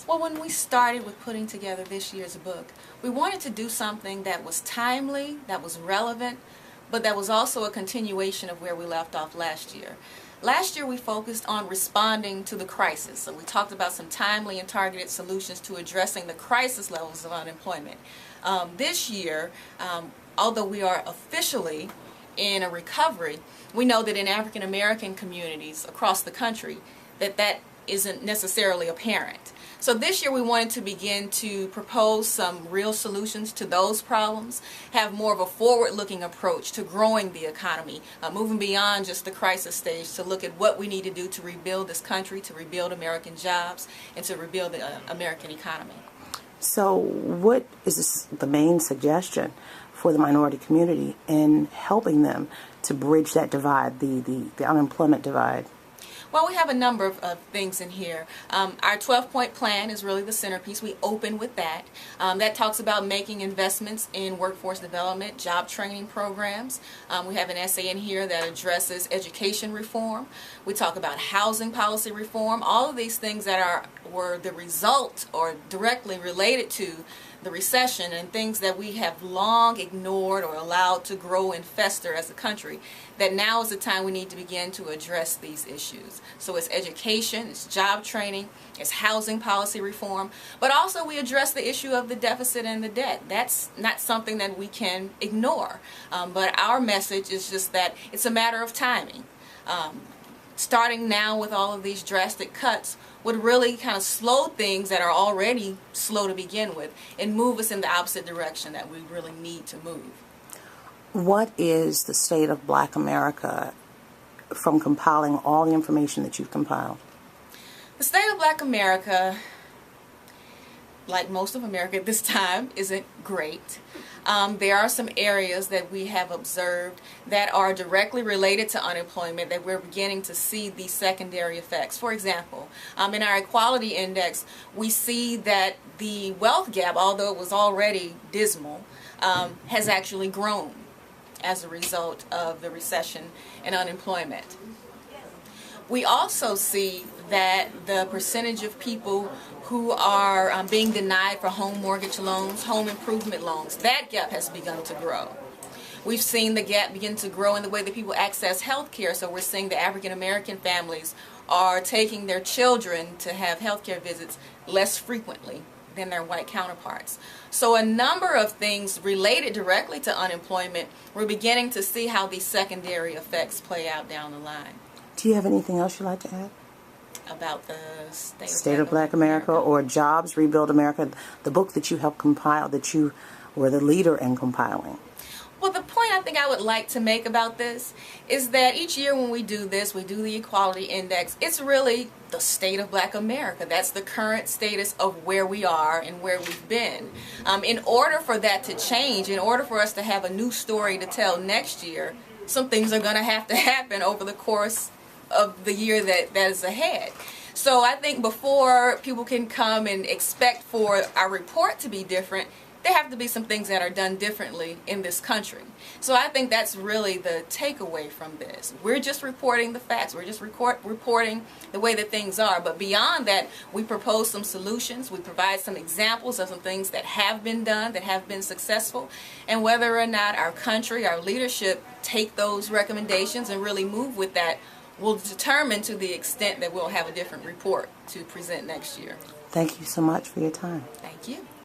Well, when we started with putting together this year's book, we wanted to do something that was timely, that was relevant, but that was also a continuation of where we left off last year. Last year we focused on responding to the crisis, so we talked about some timely and targeted solutions to addressing the crisis levels of unemployment. This year, although we are officially in a recovery, we know that in African American communities across the country that isn't necessarily apparent. So this year we wanted to begin to propose some real solutions to those problems, have more of a forward-looking approach to growing the economy, moving beyond just the crisis stage to look at what we need to do to rebuild this country, to rebuild American jobs, and to rebuild the American economy. So what is the main suggestion for the minority community in helping them to bridge that divide, the unemployment divide? Well, we have a number of things in here. Our 12-point plan is really the centerpiece. We open with that. That talks about making investments in workforce development, job training programs. We have an essay in here that addresses education reform. We talk about housing policy reform. All of these things that were the result or directly related to the recession and things that we have long ignored or allowed to grow and fester as a country, that now is the time we need to begin to address these issues. So it's education, it's job training, it's housing policy reform, but also we address the issue of the deficit and the debt. That's not something that we can ignore, but our message is just that it's a matter of timing. Starting now with all of these drastic cuts would really kind of slow things that are already slow to begin with and move us in the opposite direction that we really need to move. What is the state of Black America from compiling all the information that you've compiled? The state of Black America, like most of America at this time, isn't great. There are some areas that we have observed that are directly related to unemployment that we're beginning to see these secondary effects. For example, in our equality index, we see that the wealth gap, although it was already dismal, has actually grown as a result of the recession and unemployment. We also see that the percentage of people who are being denied for home mortgage loans, home improvement loans, that gap has begun to grow. We've seen the gap begin to grow in the way that people access health care, so we're seeing that African American families are taking their children to have health care visits less frequently than their white counterparts. So a number of things related directly to unemployment, we're beginning to see how these secondary effects play out down the line. Do you have anything else you'd like to add? About the State of Black America or Jobs, Rebuild America, the book that you helped compile, that you were the leader in compiling? Well, the point I think I would like to make about this is that each year when we do this, we do the Equality Index, it's really the state of Black America. That's the current status of where we are and where we've been. In order for that to change, in order for us to have a new story to tell next year, some things are going to have to happen over the course of the year that is ahead. So I think before people can come and expect for our report to be different, there have to be some things that are done differently in this country. So I think that's really the takeaway from this. We're just reporting the facts. We're just reporting the way that things are. But beyond that, we propose some solutions. We provide some examples of some things that have been done, that have been successful. And whether or not our country, our leadership take those recommendations and really move with that will determine to the extent that we'll have a different report to present next year. Thank you so much for your time. Thank you.